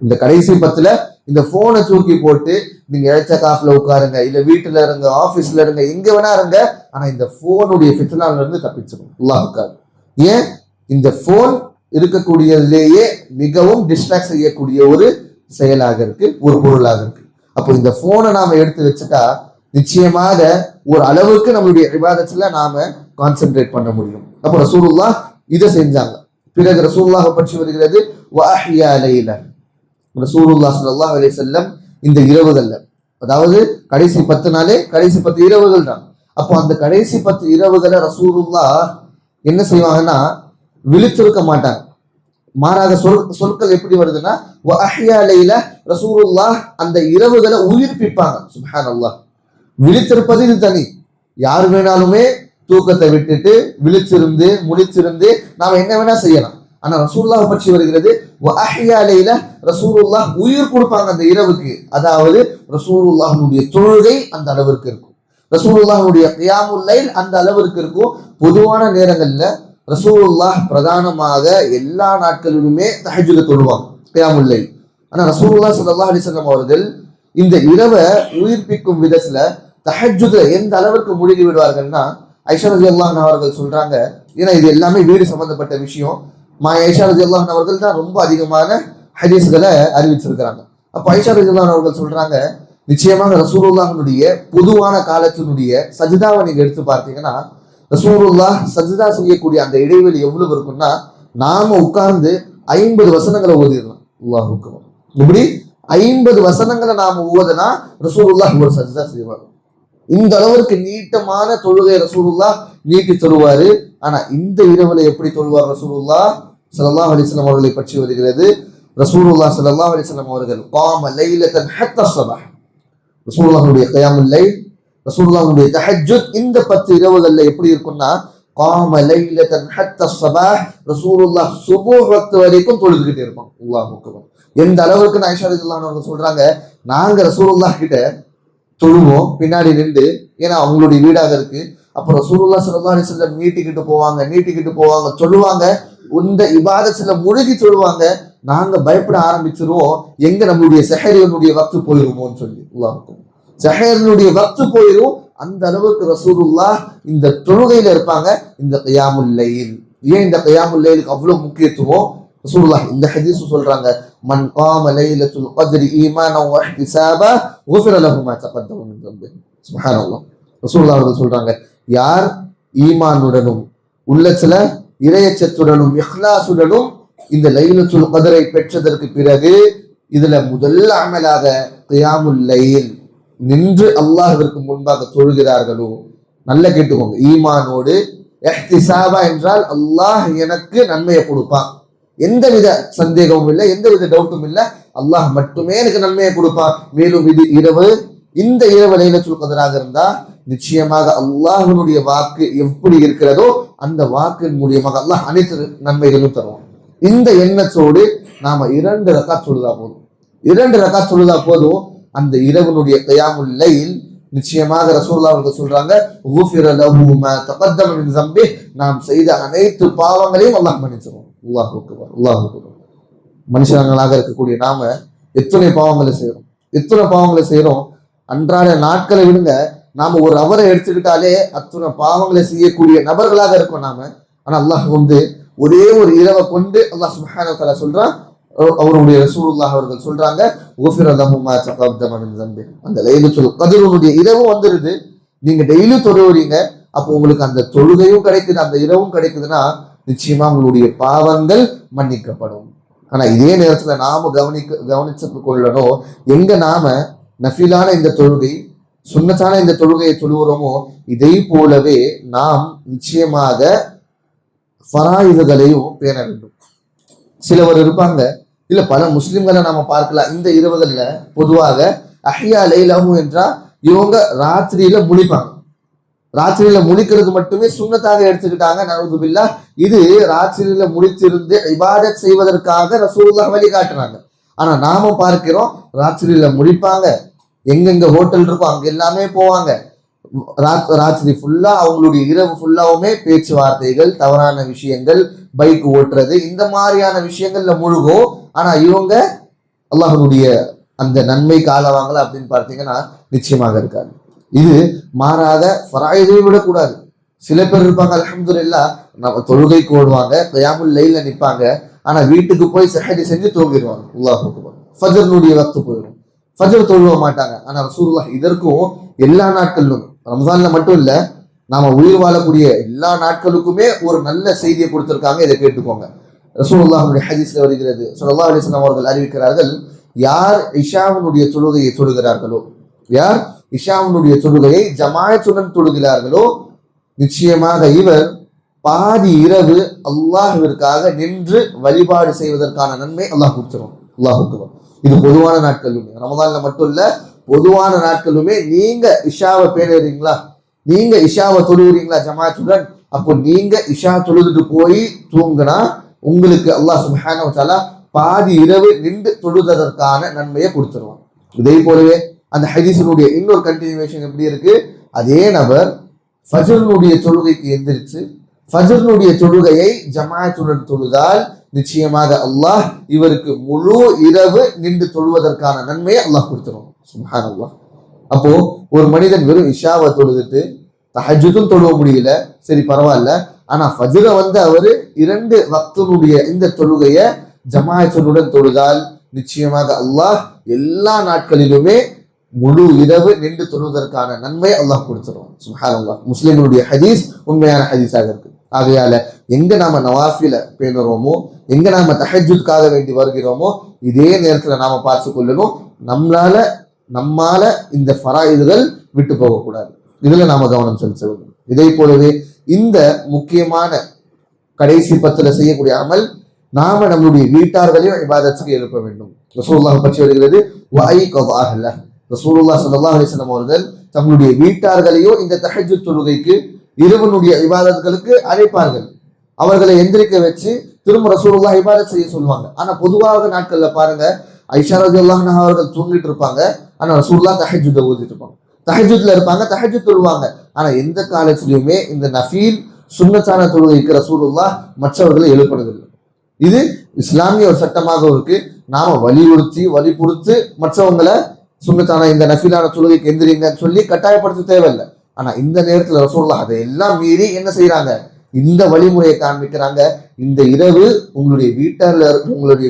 S1: இந்த கடைசி 10ல இந்த போனை தூக்கி போட்டு நீங்க இழைச்ச காஃப்ல உட்காருங்க, இல்ல வீட்டுல இருங்க, ஆபீஸ்ல இருங்க, எங்க வேணா இருங்க, ஆனா இந்த போனுடைய ஃபித்னால இருந்து தப்பிச்சிடும். அல்லாஹ் உட்காரு. ஏன்? இந்த போன் இருக்கக்கூடியதிலேயே மிகவும் டிஸ்ட்ராக்ட் செய்யக்கூடிய ஒரு செயலாக இருக்கு, ஒரு பொருளாக இருக்கு. அப்போ இந்த போனை நாம எடுத்து வச்சுட்டா நிச்சயமாக ஒரு அளவுக்கு நம்மளுடைய இபாதத்துல நாம கான்சென்ட்ரேட் பண்ண முடியும். அப்போ ரசூலுல்லாஹ் இதை செஞ்சாங்க. பிறகு ரசூலுல்லாஹ் பற்றி வருகிறது, வஅஹ்யா லைல. ரசூலுல்லாஹ் ஸல்லல்லாஹு அலைஹி வஸல்லம் இந்த இரவுகள்ல, அதாவது கடைசி 10 நாளே கடைசி 10 இரவுகள் தான். அப்போ அந்த கடைசி 10 இரவுகளை ரசூலுல்லாஹ் என்ன செய்வாங்கன்னா விழித்திருக்க மாட்டாங்க. மாறாக சொற்கள் எப்படி வருதுன்னா, வஅஹ்யா லைல, ரசூலுல்லாஹ் அந்த இரவுகளை உயிர்ப்பிப்பாங்க. சுப்ஹானல்லாஹ். விழித்திருப்பது இது தனி. யார் வேணாலுமே தூக்கத்தை விட்டுட்டு விழிச்சிருந்து முழிச்சிருந்து நாம என்ன வேணா செய்யலாம். ஆனா ரசூலுல்லாஹ் பற்றி வருகிறது, வஅஹ்யா லைல, ரசூலுல்லாஹ் உயிர் கொடுப்பாங்க அந்த இரவுக்கு. அதாவது ரசூலுல்லாஹ்வுடைய தொழுகை அந்த அளவிற்கு இருக்கும், ரசூலுல்லாஹ்வுடைய கியாமுல் லைல் அந்த அளவிற்கு இருக்கும். பொதுவான நேரங்கள்ல ரசூலுல்லாஹ் பிரதானமாக எல்லா நாட்களிலுமே தஹஜ்ஜுத் தொழுவாங்க, கியாமுல் லைல். ஆனா ரசூலுல்லாஹ் ஸல்லல்லாஹு அலைஹி வஸல்லம் அவர்கள் இந்த இரவை உயிர்ப்பிக்கும் விதத்துல தஹஜ்ஜுத் எந்த அளவிற்கு மூழ்கி விடுவார்கள்னா, ஐஷா ரலியல்லாஹு அன்ஹா அவர்கள் சொல்றாங்க, ஏன்னா இது எல்லாமே வீடு சம்பந்தப்பட்ட விஷயம். ஐஷா ரலியல்லாஹு அன்ஹா அவர்கள் தான் ரொம்ப அதிகமான ஹதீஸ்களை அறிவிச்சிருக்கிறாங்க. அப்ப ஐஷா ரலியல்லாஹு அன்ஹா அவர்கள் சொல்றாங்க, நிச்சயமாக ரசூலுல்லாஹ்வுடைய பொதுவான காலத்தினுடைய சஜிதாவை நீங்க எடுத்து பார்த்தீங்கன்னா, ரசூலுல்லாஹ் சஜிதா செய்யக்கூடிய அந்த இடைவெளி எவ்வளவு இருக்குன்னா, நாம உட்கார்ந்து 50 வசனங்களை ஓதிடலாம். அல்லாஹ் அக்பர். இப்படி 50 வசனங்களை நாம ஓதுனா ரசூலுல்லாஹ் ஒரு சஜிதா செய்வார். இந்த அளவுக்கு நீட்டமான தொழுகை ரசூலுல்லாஹ் நீட்டி தொழுவாரு. ஆனா இந்த இரவுல எப்படி தொழுவார் ரசூலுல்லாஹ் ஸல்லல்லாஹு அலைஹி வஸல்லம் அவர்களை பற்றி வருகிறது, ரசூலுல்லாஹ் ஸல்லல்லாஹு அலைஹி வஸல்லம் அவர்கள் காம லைலத்தன் ஹத்தா ஸபஹ், ரசூலுல்லாஹ்வுடைய கியாமுல் லைல், ரசூலுல்லாஹ்வுடைய தஹஜ்ஜுத் இந்த 10 இரவுகள்ல எப்படி இருக்கும்னா, காம லைலத்தன் ஹத்தா ஸபஹ், ரசூலுல்லாஹ் சுபூஹ் வக்த் வரைக்கும் தொழுதுகிட்டே இருப்பாங்க. அல்லாஹ் அக்பர். எந்த அளவுக்கு ஆயிஷா ரலியல்லாஹு அன்ஹா சொல்றாங்க, நாங்க ரசூலுல்லாஹ் கிட்ட தொழுவோம் பின்னாடி நின்று, ஏன்னா அவங்களுடைய வீடாக இருக்கு. அப்ப ரசூலுல்லாஹ் ஸல்லல்லாஹு அலைஹி வஸல்லம் நீட்டிக்கிட்டு போவாங்க சொல்லுவாங்க, இந்த இபாதத்துல முழுகி சொல்லுவாங்க. நாங்க பயப்பட ஆரம்பிச்சிருவோம், எங்க நம்மளுடைய சஹரினுடைய வக்து போயிருமோன்னு சொல்லி. அல்லாஹ் சஹரினுடைய வக்து போயிரும். அந்த அளவுக்கு ரசூலுல்லாஹ் இந்த தொழுகையில இருப்பாங்க, இந்த கியாமுல் லைல். ஏன் இந்த கியாமுல் லைலுக்கு அவ்வளவு முக்கியத்துவம்? ரசூலுல்லாஹ் இந்த ஹதீஸ் சொல்றாங்க, மன் காம லைலத்துல் கத்ரி ஈமானன் வ இஹ்திசாபா குஃபிர லஹு மா தகத்தம மின் தம்பிஹி. சுப்ஹானல்லாஹ். ரசூலுல்லாஹ் அவர்கள் சொல்றாங்க, யார் ஈமானுடனும் உள்ளத்துல இறையச்சத்துடனும் இஹ்லாசுடனும் இந்த லைலத்துல் கத்ரை பெற்றதற்கு பிறகு இதுல முதல் அமலாக கியாமுல் லைல் நின்று அல்லாஹ்விற்கு முன்பாக தொழுகிறார்களோ, நல்ல கேட்டுக்கோங்க, ஈமானோடு, இஹ்திசாபா என்றால் அல்லாஹ் எனக்கு நன்மையை கொடுப்பான், எந்தவித சந்தேகமும் இல்லை, எந்தவித டவுட்டும் இல்லை, அல்லாஹ் மட்டுமே எனக்கு நன்மையை கொடுப்பான். மேலும் இது இரவு, இந்த இரவு லைலத்துல் கத்ராக இருந்தா நிச்சயமாக அல்லாஹ்வுடைய வாக்கு எப்படி இருக்கிறதோ அந்த வாக்கின் மூலியமாக அல்லாஹ் அனைத்து நன்மைகளும் தருவான். இந்த எண்ணத்தோடு நாம 2 ரக்காத் தொழுதா போதும். அந்த இரவனுடைய கியாமுல் லைல் நிச்சயமாக ரசூலுல்லாஹ் அவர்கள் சொல்றாங்க, குஃபிர லஹு மா தகத்தம மின் தம்பிஹி, நாம் செய்த அனைத்து பாவங்களையும் அல்லாஹ் மன்னிச்சிருவான். அல்லாஹ் அக்பர், அல்லாஹ் அக்பர். மனுஷங்களாக இருக்கக்கூடிய நாம எத்தனை பாவங்களை செய்யறோம். அன்றாட நாட்களை விடுங்க, நாம ஒரு அவரை எடுத்துக்கிட்டாலே அத்தனை பாவங்களை செய்யக்கூடிய நபர்களாக இருக்கோம் நாம. ஆனா அல்லாஹ் ஒரே ஒரு இரவை கொண்டு அல்லாஹ் சுப்ஹானஹு வ தஆலா சொல்றான், அவருடைய ரசூலுல்லாஹ் அவர்கள் சொல்றாங்க, குஃபிர லஹு மா தகத்தம மின் தம்பிஹி. அந்த லைலத்துல் கத்ருடைய இரவு வந்துருது, நீங்க டெய்லி தொழுவீங்க, அப்போ உங்களுக்கு அந்த தொழுகையும் கிடைக்குது, அந்த இரவும் கிடைக்குதுன்னா நிச்சயமா உங்களுடைய பாவங்கள் மன்னிக்கப்படும். ஆனா இதே நேரத்துல நாம கவனிச்சு கொள்ளணும், எங்க நாம நஃபிலான இந்த தொழுகை, சுன்னத்தான இந்த தொழுகையை தொழுகிறோமோ, இதை போலவே நாம் நிச்சயமாக ஃபராயிதுகளையும் பேண வேண்டும். சிலவர் இருப்பாங்க, இல்ல பல முஸ்லிம்களை நாம பார்க்கலாம், இந்த இரவுகள்ல பொதுவாக அஹ்யா லைலஹு என்றா இவங்க ராத்திரியில முழிப்பாங்க. ராத்திரியில முழிக்கிறது மட்டுமே சுண்ணத்தாக எடுத்துக்கிட்டாங்க. நவுதுபில்லா, இது ராத்திரியில முழித்திருந்து இபாதத் செய்வதற்காக ரசூலுல்லாஹ் வழிகாட்டுறாங்க. ஆனா நாம பார்க்கிறோம், ராத்திரியில முழிப்பாங்க, எங்கெங்க ஹோட்டல் இருக்கோ அங்க எல்லாமே போவாங்க. ராத்திரி ஃபுல்லா அவங்களுடைய இரவு ஃபுல்லாவுமே பேச்சுவார்த்தைகள், தவறான விஷயங்கள், பைக் ஓட்டுறது, இந்த மாதிரியான விஷயங்கள்ல முழுகும். ஆனா இவங்க அல்லாஹ்வுடைய அந்த நன்மை காலவாங்கல அப்படின்னு பார்த்தீங்கன்னா நிச்சயமாக இருக்காது. இது மாறாக ஃபராயிதை விடக்கூடாது. சில பேர் இருப்பாங்க, அல்ஹம்துலில்லாஹ், நம்ம தொழுகைக்கு ஓடுவாங்க, கியாமுல் லைல்ல நிற்பாங்க, ஆனா வீட்டுக்கு போய் சஹரி செஞ்சு தூங்கிடுவாங்க. அல்லாஹ் அக்பர். ஃபஜ்ருடைய வக்து போயிடும், ஃபஜ்ர் தொழுவ மாட்டாங்க. ஆனா ரசூலுல்லாஹ் இதற்கும் எல்லா நாட்களிலும், ரம்ஜான்ல மட்டும் இல்ல, நாம உயிர் வாழக்கூடிய எல்லா நாட்களுக்குமே ஒரு நல்ல செய்தியை கொடுத்திருக்காங்க. இதை கேட்டுக்கோங்க. ரசூலுல்லாஹ்வுடைய ஹதீஸ்ல வருகிறது, ஸல்லல்லாஹு அலைஹி வஸல்லம் அவர்கள் அறிவிக்கிறார்கள், யார் இஷாவினுடைய தொழுகையை தொழுகிறார்களோ, யார் இஷாவினுடைய தொழுகையை ஜமாஅத்துடன் தொழுகிறார்களோ, நிச்சயமாக இவர் பாதி இரவு அல்லாஹ்விற்காக நின்று வழிபாடு செய்வதற்கான நன்மை அல்லாஹ் கொடுத்துரும். அல்லாஹ் அக்பர். இது பொதுவான நாட்களுமே, ரமதான்ல மட்டும் இல்ல, பொதுவான நாட்களுமே நீங்க இஷாவை பேணுறீங்களா, நீங்க இஷாவை தொழுகிறீங்களா ஜமாஅத்துடன், அப்போ நீங்க இஷா தொழுதுட்டு போய் தூங்கினா உங்களுக்கு அல்லாஹ் சுப்ஹானஹு வ தஆலா பாதி இரவு நின்று தொழுதற்கான நன்மையை கொடுத்துருவான். இதே போலவே அந்த ஹதீஸினுடைய இன்னொரு கண்டினியூவேஷன் எப்படி இருக்கு, அதே நபர் ஃபஜ்ருடைய தொழுகைக்கு எந்திரிச்சு ஃபஜ்ருடைய தொழுகையை ஜமாஅத்துடன் தொழுதால் நிச்சயமாக அல்லாஹ் இவருக்கு முழு இரவு நின்று தொழுவதற்கான நன்மையை அல்லாஹ் கொடுத்துருவான். சுப்ஹானல்லாஹ். அப்போ ஒரு மனிதன் வெறும் இஷாவை தொழுதுட்டு தஹஜ்ஜுதும் தொழுவ முடியல, சரி பரவாயில்ல, ஆனா ஃபஜ்ர அவரு 2 வக்துனுடைய இந்த தொழுகையை ஜமாஅத்துடன் தொழுதால் நிச்சயமாக அல்லாஹ் எல்லா நாட்களிலுமே முழு இரவு நின்று தொழுவதற்கான நன்மை அல்லாஹ் கொடுத்துருவான். சுப்ஹானல்லாஹ். முஸ்லிம்களுடைய ஹதீஸ் உண்மையான ஹதீஸாக இருக்கு. ஆகையால எங்க நாம நவாஃபில பேணுறோமோ, எங்க நாம தஹஜ்ஜுத்காக வேண்டி வருகிறோமோ, இதே நேரத்துல நாம பார்த்து கொள்ளணும், நம்மால இந்த ஃபராயிதுகள் விட்டு போகக்கூடாது. இதுல நாம கவனம் செலுத்த வேண்டும். இதே போலவே இந்த முக்கியமான கடைசி 10ல செய்யக்கூடிய அமல், நாம நம்முடைய வீட்டார்களையும் இபாதத்துக்கு எழுப்ப வேண்டும். ரசூலுல்லாஹ் பற்றி வருகிறது, ரசூலுல்லாஹ் ஸல்லல்லாஹு அலைஹி வஸல்லம் அவர்கள் தங்களுடைய வீட்டார்களையும் இந்த தஹஜ்ஜுத் தொழுகைக்கு, இரவனுடைய இபாதத்துகளுக்கு அழைப்பார்கள். அவர்களை எந்திரிக்க வச்சு திரும்ப ரசூலுல்லாஹ் இபாதத் செய்ய சொல்லுவாங்க. ஆனா பொதுவாக நாட்கள்ல பாருங்க, ஐஷா ரலியல்லாஹு அன்ஹா அவர்கள் தூங்கிட்டு இருப்பாங்க, ஆனா ரசூலுல்லாஹ் தஹஜ்ஜுத் ஓதிட்டு இருப்பாங்க, தஹஜ்ஜுத்ல இருப்பாங்க, தஹஜ்ஜுத் தொழுவாங்க. ஆனா எந்த காலத்திலுமே இந்த நஃபீல் சுன்னத்தான தொழுகைக்கு ரசூலுல்லாஹ் மற்றவர்களை எழுப்பினதில்லை. இது இஸ்லாமிய ஒரு சட்டமாக இருக்கு. நாம வலியுறுத்தி மற்றவங்களை சுன்னத்தான இந்த நஃபீலான தொழுகைக்கு எந்திரிங்கன்னு சொல்லி கட்டாயப்படுத்த தேவையில்லை. ஆனா இந்த நேரத்துல ரசூலுல்லாஹ் அதை எல்லாம் மீறி என்ன செய்யறாங்க, இந்த வழிமுறையை காண்பிக்கிறாங்க. இந்த இரவு உங்களுடைய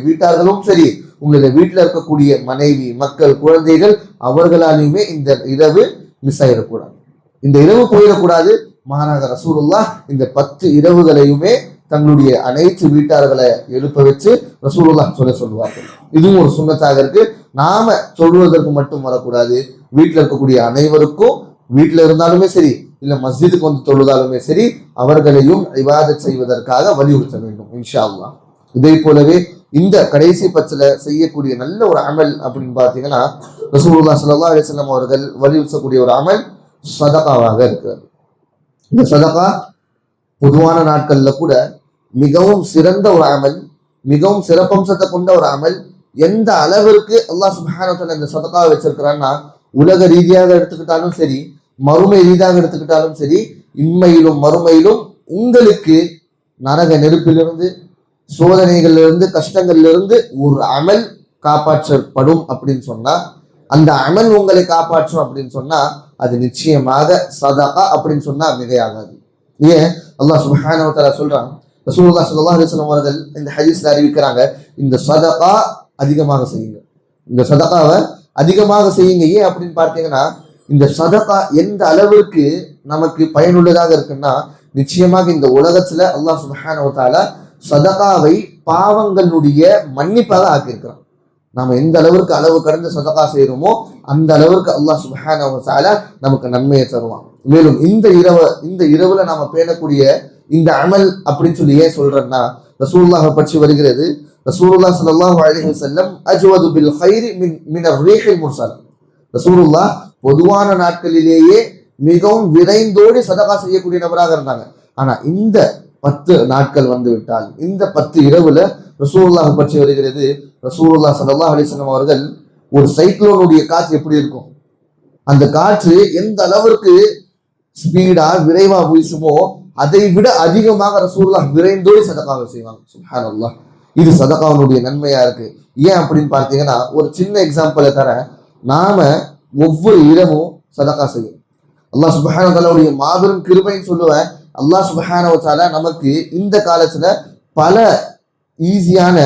S1: வீட்டார்களும் சரி, உங்களுடைய வீட்டில் இருக்கக்கூடிய மனைவி, மக்கள், குழந்தைகள், அவர்களாலையுமே இந்த இரவு மிஸ் ஆயிடக்கூடாது, இந்த இரவு போயிடக்கூடாது. மாறாக ரசூலுல்லாஹ் இந்த 10 இரவுகளையுமே தங்களுடைய அனைத்து வீட்டார்களை எழுப்ப வச்சு ரசூலுல்லாஹ் சொல்லுவார்கள். இதுவும் ஒரு சுன்னத்தாக இருக்கு. நாம சொல்வதற்கு மட்டும் வரக்கூடாது, வீட்டில் இருக்கக்கூடிய அனைவருக்கும், வீட்டில் இருந்தாலுமே சரி, இல்ல மஸ்ஜிதுக்கு வந்து தொழுதாலுமே சரி, அவர்களையும் இபாதத் செய்வதற்காக வலியுறுத்த வேண்டும் இன்ஷா அல்லாஹ். இதே போலவே இந்த கடைசி 10ல செய்யக்கூடிய நல்ல ஒரு அமல் அப்படின்னு பார்த்தீங்கன்னா, ரசூலுல்லாஹ் ஸல்லல்லாஹு அலைஹி வஸல்லம் அவர்கள் வலியுறுத்தக்கூடிய ஒரு அமல் சதகாவாக இருக்கிறது. இந்த சதகா பொதுவான நாட்கள்ல கூட மிகவும் சிறந்த ஒரு அமல், மிகவும் சிறப்பம்சத்தை கொண்ட ஒரு அமல். எந்த அளவிற்கு அல்லாஹ் சுப்ஹானஹு வ தஆலா இந்த சதகாவை வச்சிருக்கிறான்னா, உலக ரீதியாக எடுத்துக்கிட்டாலும் சரி, மறுமை ரீதியாக எடுத்துக்கிட்டாலும் சரி, இம்மையிலும் மறுமையிலும் உங்களுக்கு நரக நெருப்பிலிருந்து, சோதனைகளிலிருந்து, கஷ்டங்களிலிருந்து ஒரு அமல் காப்பாற்றப்படும் அப்படின்னு சொன்னா, அந்த அமல் உங்களை காப்பாற்றும் அப்படின்னு சொன்னா, அது நிச்சயமாக சதகா அப்படின்னு சொன்னா மிகையாகாது. ஏன் அல்லாஹ் சுப்ஹானஹு வ தஆலா சொல்றான், ரசூலுல்லாஹ் ஸல்லல்லாஹு அலைஹி வஸல்லம் அவர்கள் இந்த ஹதீஸ்ல அறிவிக்கிறாங்க, இந்த சதகா அதிகமாக செய்யுங்க, இந்த சதகாவை அதிகமாக செய்யுங்க. ஏன் அப்படின்னு பார்த்தீங்கன்னா, இந்த சதகா எந்த அளவிற்கு நமக்கு பயனுள்ளதாக இருக்குன்னா, நிச்சயமாக இந்த உலகத்துல அல்லாஹ் சுப்ஹானஹு வ தஆலா சதகாவை பாவங்களுடைய மன்னிப்பாக ஆக்கியிருக்கிறான். நாம எந்த அளவிற்கு அளவு கடந்து சதகா செய்யறோமோ அந்த அளவிற்கு அல்லாஹ் சுப்ஹானஹு வ தஆலா நமக்கு நன்மையை தருவான். மேலும் இந்த இரவுல நாம பேணக்கூடிய இந்த அமல் அப்படின்னு சொல்லி ஏன் சொல்றேன்னா, ரசூலுல்லாஹ் பற்றி வருகிறது, ரசூலுல்லாஹ் ஸல்லல்லாஹு அலைஹி வஸல்லம் அஜ்வது பில் கைரி மின் ar-ரீஹில் முர்ஸல். ரசூலுல்லாஹ் பொதுவான நாட்களிலேயே மிகவும் விரைந்தோடி சதகா செய்யக்கூடிய நபராக இருந்தாங்க. ஆனா இந்த 10 நாட்கள் வந்து விட்டால், இந்த 10 இரவுல ரசூலுல்லாஹ் பற்றி வருகிறது. ரசூலுல்லாஹ் ஸல்லல்லாஹு அலைஹி வஸல்லம் அவர்கள் ஒரு சைக்ளோனுடைய காற்று எப்படி இருக்கும், அந்த காற்று எந்த அளவிற்கு ஸ்பீடா விரைவா வீசுமோ அதை விட அதிகமாக ரசூலுல்லாஹ் விரைந்தோடி சதகாவை செய்வாங்க. சுப்ஹானல்லாஹ். இது சதகாவுடைய நன்மையா இருக்கு. ஏன் அப்படின்னு பார்த்தீங்கன்னா, ஒரு சின்ன எக்ஸாம்பிளை தர, நாம ஒவ்வொரு இரவும் சதகா செய்யும். அல்லாஹ் சுப்ஹானஹு வ தஆலாவுடைய மாபெரும் கிருபைன்னு சொல்லுவேன். அல்லாஹ் சுப்ஹானஹு வ தஆலா நமக்கு இந்த காலத்துல பல ஈஸியான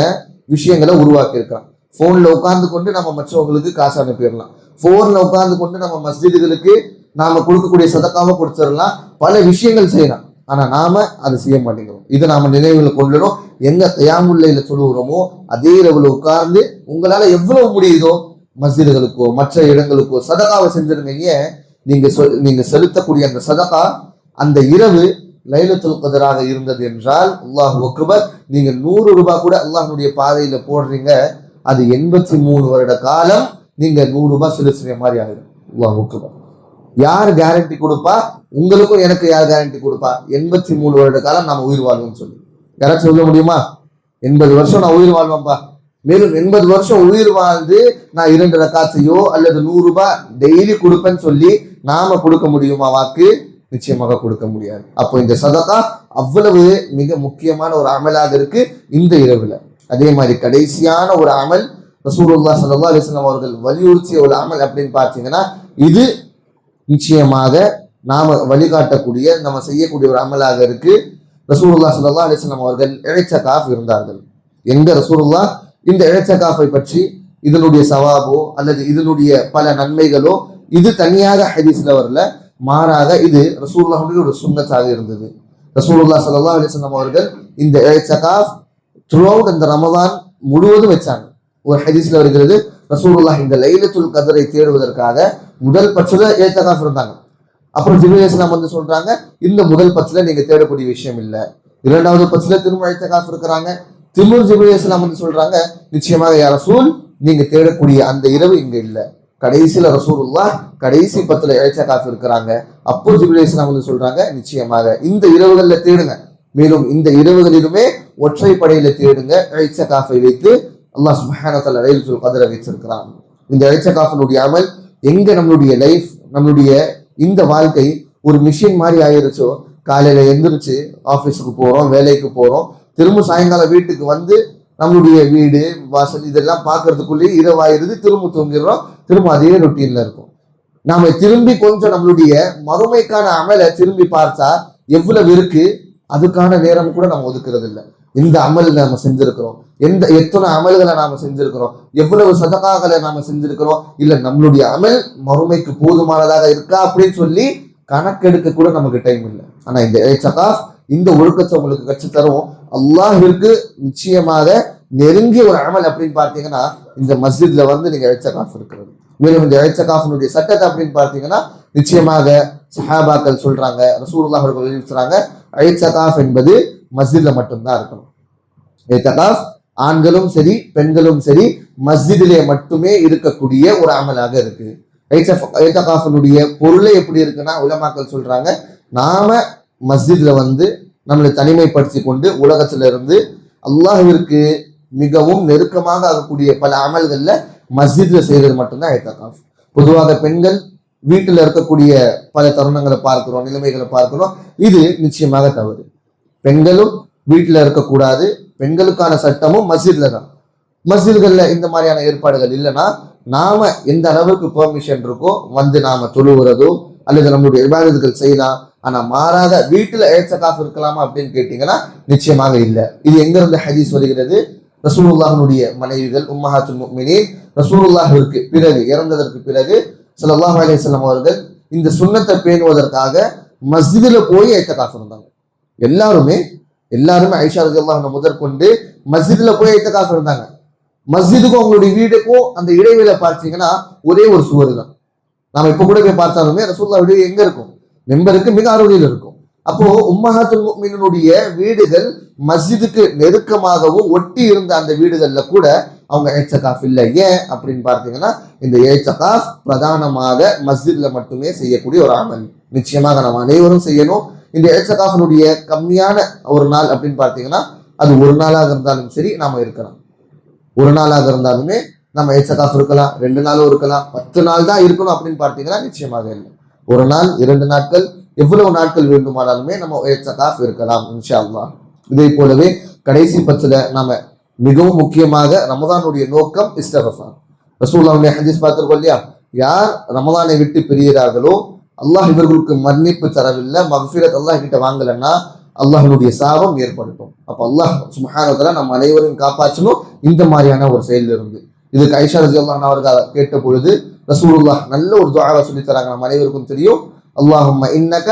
S1: விஷயங்களை உருவாக்கி இருக்கான். போன்ல உட்கார்ந்து கொண்டு நம்ம மற்றவங்களுக்கு காசு அனுப்பிடலாம். போன்ல உட்கார்ந்து கொண்டு நம்ம மஸ்ஜிதுகளுக்கு நாம கொடுக்கக்கூடிய சதக்காவை கொடுத்துடலாம். பல விஷயங்கள் செய்யலாம். ஆனா நாம அதை செய்ய மாட்டேங்கிறோம். இதை நாம நினைவுல கொள்ளணும். எங்க கியாமுல்லைல சொல்லுகிறோமோ அதே இரவுல உட்கார்ந்து உங்களால எவ்வளவு முடியுதோ மஸ்ஜிதுகளுக்கோ மற்ற இடங்களுக்கோ சதகாவை செஞ்சிருங்க. ஏன் நீங்க செலுத்தக்கூடிய அந்த சதகா அந்த இரவு லைலத்துல் கத்ராக இருந்தது என்றால், அல்லாஹ் அக்பர், நீங்க 100 ரூபாய் கூட அல்லாஹ்வுடைய பாதையில போடுறீங்க, அது 83 வருட காலம் நீங்க 100 ரூபாய் செலுத்துற மாதிரி ஆயிடும். அல்லாஹ் அக்பர். யார் கேரண்டி கொடுப்பா? உங்களுக்கும் எனக்கு யார் கேரண்டி கொடுப்பா? 83 வருட காலம் நாம உயிர் வாழ்வோம்னு சொல்லி யாராச்சும் சொல்ல முடியுமா? 80 வருஷம் நான் உயிர் வாழ்வேன்பா, மேலும் 80 வருஷம் உயிர் வாழ்ந்து நான் 2 ரக்காத்தையோ அல்லது 100 ரூபாய் டெய்லி கொடுப்பேன்னு சொல்லி நாம கொடுக்க முடியுமா? வாக்கு நிச்சயமாக கொடுக்க முடியாது. அப்போ இந்த சதகா அவ்வளவு மிக முக்கியமான ஒரு அமலாக இருக்கு இந்த இரவுல. அதே மாதிரி கடைசியான ஒரு அமல் ரசூலுல்லாஹ் ஸல்லல்லாஹு அலைஹி வஸல்லம் அவர்கள் வலியுறுத்திய ஒரு அமல் அப்படின்னு பார்த்தீங்கன்னா, இது நிச்சயமாக நாம வழிகாட்டக்கூடிய நம்ம செய்யக்கூடிய ஒரு அமலாக இருக்கு. ரசூலுல்லாஹ் ஸல்லல்லாஹு அலைஹி வஸல்லம் அவர்கள் இஅ்திகாஃப் இருந்தார்கள். எங்க ரசூலுல்லாஹ் இந்த இஅ்திகாஃபை பற்றி இதனுடைய சவாபோ அல்லது இதனுடைய பல நன்மைகளோ இது தனியாக ஹதீஸ்ல வரல, மாறாக இது ரசூலுல்லாஹ்வுடைய ஒரு சுன்னத்தாக இருந்தது. ரசூலுல்லாஹ் ஸல்லல்லாஹு அலைஹி வஸல்லம் அவர்கள் இந்த இஅ்திகாஃப் த்ரூஅவுட் இந்த ரமதான் முழுவதும் வச்சாங்க. ஒரு ஹதீஸ்ல வருகிறது, ரசூலுல்லாஹ் இந்த லைலத்துல் கத்ரை தேடுவதற்காக முதல் பட்சத்துல இஅ்திகாஃப் இருந்தாங்க. அப்புறம் ஜிப்ரீல் அலைஹிஸ்ஸலாம் வந்து சொல்றாங்க, இந்த முதல் பட்சத்துல நீங்க தேடக்கூடிய விஷயம் இல்லை. இரண்டாவது பட்சத்துல திரும்ப இஅ்திகாஃப் இருக்கிறாங்க. திரும்ப ஜிப்ரீல் அலைஹிஸ்ஸலாம் வந்து சொல்றாங்க, நிச்சயமாக யா ரசூல், நீங்க தேடக்கூடிய அந்த இரவு இங்க இல்லை. கடைசியில ரசூலுல்லாஹ் கடைசி 10ல இஅ்திகாஃப் இருக்கிறாங்க. அப்போ ஜிப்ரீல் அலைஹிஸ்ஸலாம் வந்து சொல்றாங்க, நிச்சயமாக இந்த இரவுகள்ல தேடுங்க, மேலும் இந்த இரவுகளிலுமே ஒற்றை படையில தேடுங்க. இஅ்திகாஃபை வைத்து அல்லாஹ் சுப்ஹானஹு வ தஆலா லைலத்துல் கத்ரை வச்சிருக்கிறான். இந்த இஅ்திகாஃபினுடைய அமல் எங்க நம்மளுடைய லைஃப், நம்மளுடைய இந்த வாழ்க்கை ஒரு மிஷின் மாதிரி ஆயிருச்சோ, காலையில எந்திரிச்சு ஆபீஸுக்கு போறோம், வேலைக்கு போறோம், திரும்ப சாயங்காலம் வீட்டுக்கு வந்து நம்மளுடைய வீடு வாசல் இதெல்லாம் பார்க்கறதுக்குள்ளேயே இரவாயிருது, திரும்ப தூங்கிடுறோம், திரும்ப அதே ரொட்டீன்ல இருக்கும். நாம திரும்பி கொஞ்சம் நம்மளுடைய மறுமைக்கான அமலை திரும்பி பார்த்தா எவ்வளவு இருக்கு, அதுக்கான நேரம் கூட நம்ம ஒதுக்குறது இல்லை. இந்த அமல் நாம செஞ்சிருக்கிறோம், எத்தனை அமல்களை நாம செஞ்சிருக்கிறோம், எவ்வளவு சதகாகளை நாம செஞ்சிருக்கிறோம், இல்ல நம்மளுடைய அமல் மறுமைக்கு போதுமானதாக இருக்கா அப்படின்னு சொல்லி கணக்கெடுக்க கூட நமக்கு டைம் இல்லை. ஆனா இந்த இஅ்திகாஃப் இந்த ஒழுக்கத்தை உங்களுக்கு கற்றுத்தரும். அல்லாஹ்விற்கு நிச்சயமாக நெருங்கிய ஒரு அமல் அப்படின்னு பார்த்தீங்கன்னா இந்த மஸ்ஜித்ல வந்து நீங்க இஅ்திகாஃப் இருக்கிறது. மேலும் இந்த இஅ்திகாஃபினுடைய சட்டத்தை அப்படின்னு பார்த்தீங்கன்னா, நிச்சயமாக சஹாபாக்கள் சொல்றாங்க, ரசூலுல்லாஹ் அவர்கள் வலியுறுத்துறாங்க, இஅ்திகாஃப் என்பது மஸ்ஜித்ல மட்டும்தான் இருக்கணும். இஅ்திகாஃப் ஆண்களும் சரி பெண்களும் சரி மஸ்ஜிதிலே மட்டுமே இருக்கக்கூடிய ஒரு அமலாக இருக்கு. இஅ்திகாஃபினுடைய பொருளை எப்படி இருக்குன்னா, உலமாக்கள் சொல்றாங்க, நாம மஸ்ஜித்ல வந்து நம்மளை தனிமைப்படுத்தி கொண்டு உலகத்துல இருந்து அல்லாஹ்விற்கு மிகவும் நெருக்கமாக ஆகக்கூடிய பல அமல்கள்ல மஸ்ஜித்ல செய்யறது மட்டும்தான் இஅ்திகாஃப். பொதுவாக பெண்கள் வீட்டுல இருக்கக்கூடிய பல தருணங்களை பார்க்கிறோம், நிலைமைகளை பார்க்கிறோம். இது நிச்சயமாக தவறு. பெண்களும் வீட்டுல இருக்கக்கூடாது. பெண்களுக்கான சட்டமும் மஸ்ஜித்ல தான். மஸ்ஜித்கள்ல இந்த மாதிரியான ஏற்பாடுகள் இல்லைன்னா நாம எந்த அளவுக்கு பெர்மிஷன் இருக்கோ வந்து நாம தொழுகிறதோ அல்லது நம்மளுடைய இபாதத்துகள் செய்யலாம். ஆனா மாறாக வீட்டுல இஅ்திகாஃப் இருக்கலாமா அப்படின்னு கேட்டீங்கன்னா நிச்சயமாக இல்லை. இது எங்க இருந்து ஹதீஸ் வருகிறது? ரசூலுல்லாஹ்வுடைய மனைவிகள் உம்மஹாத்துல் முஃமினீன் ரசூலுல்லாஹ்விற்கு பிறகு, இறந்ததற்கு பிறகு ஸல்லல்லாஹு அலைஹி வஸல்லம் அவர்கள் இந்த சுன்னத்தை பேணுவதற்காக மஸ்ஜிதுல போய் இஅ்திகாஃப் இருந்தாங்க. எல்லாருமே ஆயிஷா ரலியல்லாஹு அன்ஹா முதற்கொண்டு மஸ்ஜிதுல போய் இஅ்திகாஃப் இருந்தாங்க. மஸ்ஜிதுக்கும் அவங்களுடைய வீடுக்கும் அந்த இடைவெளி பார்த்தீங்கன்னா ஒரே ஒரு சுவர் தான். நாம இப்ப கூட போய் பார்த்தாலுமே ரசூலுல்லாஹ் வீடு எங்க இருக்கும்? மெம்பருக்கு மிக அருகில் இருக்கும். அப்போ உம்மஹாத்துல் முஃமினீனுடைய வீடுகள் மஸ்ஜிதுக்கு நெருக்கமாகவும் ஒட்டி இருந்த அந்த வீடுகள்ல கூட அவங்க ஏச்சகாஃப் இல்லை. ஏன் அப்படின்னு பார்த்தீங்கன்னா இந்த ஏச்சகாஃப் பிரதானமாக மஸ்ஜித்ல மட்டுமே செய்யக்கூடிய ஒரு அமல். நிச்சயமாக நம்ம அனைவரும் செய்யணும். இந்த ஏச்சகாஃபினுடைய கம்மியான ஒரு நாள் அப்படின்னு பார்த்தீங்கன்னா அது ஒரு நாளாக இருந்தாலும் சரி நாம இருக்கலாம். ஒரு நாளாக இருந்தாலுமே நம்ம ஏச்சகாஃப் இருக்கலாம், 2 நாளும் இருக்கலாம், 10 நாள் தான் இருக்கணும் அப்படின்னு பார்த்தீங்கன்னா நிச்சயமாக இல்லை. ஒரு நாள், 2 நாட்கள், எவ்வளவு நாட்கள் வேண்டுமானாலுமே நம்ம ஏச்சகாஃப் இருக்கலாம் இன்ஷா அல்லாஹ். இதே போலவே கடைசி 10ல நாம மிகவும் முக்கியமாக ரமதானுடைய நோக்கம் இஸ்திக்ஃபார். ரசூலுல்லாஹ்வுடைய ஹதீஸ் பார்த்திருக்கோம் இல்லையா, யார் ரமதானை விட்டு பிரிகிறார்களோ அல்லாஹ் இவர்களுக்கு மன்னிப்பு தரவில்லை, மக்ஃபிரத் அல்லாஹ் கிட்ட வாங்கலன்னா அல்லாஹ்வுடைய சாபம் ஏற்படுத்தும். அப்ப அல்லாஹ் சுப்ஹானஹு வ தஆலா நம்ம அனைவரையும் காப்பாற்றணும் இந்த மாதிரியான ஒரு செயலில் இருந்து. இதுக்கு ஆயிஷா ரலியல்லாஹு அன்ஹா அவர்கள் கேட்ட பொழுது ரசூலுல்லாஹ் நல்ல ஒரு துஆவை சொல்லி தராங்க. நம்ம அனைவருக்கும் தெரியும், அல்லாஹும்ம இன்னக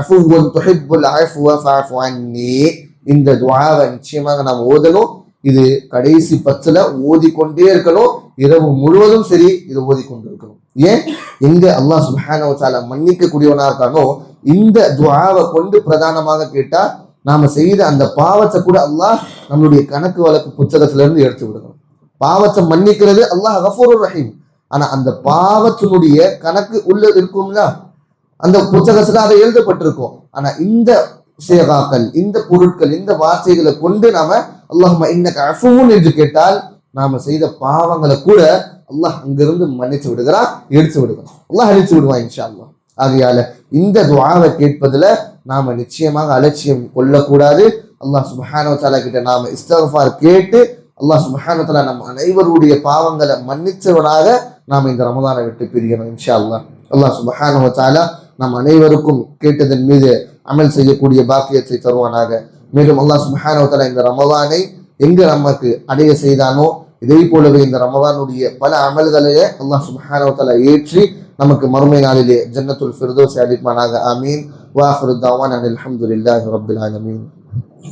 S1: அஃபுவுன் துஹிப்புல் அஃப்வ ஃபஅஃபு அன்னி. இந்த துஆவை நிச்சயமாக நாம் ஓதணும். இது கடைசி 10ல ஓதிக்கொண்டே இருக்கணும். இரவு முழுவதும் சரி இது ஓதிக்கொண்டு இருக்கணும். ஏன்? எங்க அல்லாஹ் சுப்ஹானஹு வ தஆலா மன்னிக்க கூடியவனா இருக்கானோ இந்த துஆவை கொண்டு பிரதானமாக கேட்டா நாம செய்த அந்த பாவத்தை கூட அல்லாஹ் நம்மளுடைய கணக்கு வழக்கு புத்தகத்துல இருந்து எடுத்து விடணும். பாவத்தை மன்னிக்கிறது அல்லாஹ் கஃபூருர் ரஹீம். ஆனா அந்த பாவத்தினுடைய கணக்கு உள்ள இருக்கும்ல, அந்த புத்தகத்துல அதை எழுதப்பட்டிருக்கும். ஆனா இந்த சேகாக்கள், இந்த பொருட்கள், இந்த வார்த்தைகளை கொண்டு நாம அல்லாஹும்ம இன்னக அஃபூன் என்று கேட்டால் நாம செய்த பாவங்களை கூட அல்லாஹ் அங்கிருந்து மன்னிச்சு விடுகிறான், எடுத்து விடுகிறான், அல்லாஹ் அழிச்சு விடுவான் இன்ஷா அல்லாஹ். ஆகையால இந்த துஆவை கேட்பதுல நாம நிச்சயமாக அலட்சியம் கொள்ளக்கூடாது. அல்லாஹ் சுப்ஹானஹு வ தஆலா கிட்ட நாம இஸ்திக்ஃபார் கேட்டு அல்லாஹ் சுப்ஹானஹு வ தஆலா நம்ம அனைவருடைய பாவங்களை மன்னிச்சவனாக நாம இந்த ரமதானை விட்டு பிரியணும் இன்ஷா அல்லாஹ். அல்லாஹ் சுப்ஹானஹு வ தஆலா நம் அனைவருக்கும் கேட்டதன் மீது அமல் செய்யக்கூடிய பாக்கியத்தை தருவானாக. மேலும் அல்லாஹ் சுப்ஹானஹு வ தஆலா இந்த ரமதானை எங்க நமக்கு அடைய செய்தானோ இதே போலவே இந்த ரமதானுடைய பல அமல்களையே அல்லாஹ் சுப்ஹானஹு வ தஆலா ஏற்றி நமக்கு மறுமை நாளிலே ஜன்னத்துல் ஃபிர்தௌஸ் அளிப்பானாக. ஆமீன். வ ஆகிரு தஅவானா அல்ஹம்துலில்லாஹி ரப்பில் ஆலமீன்.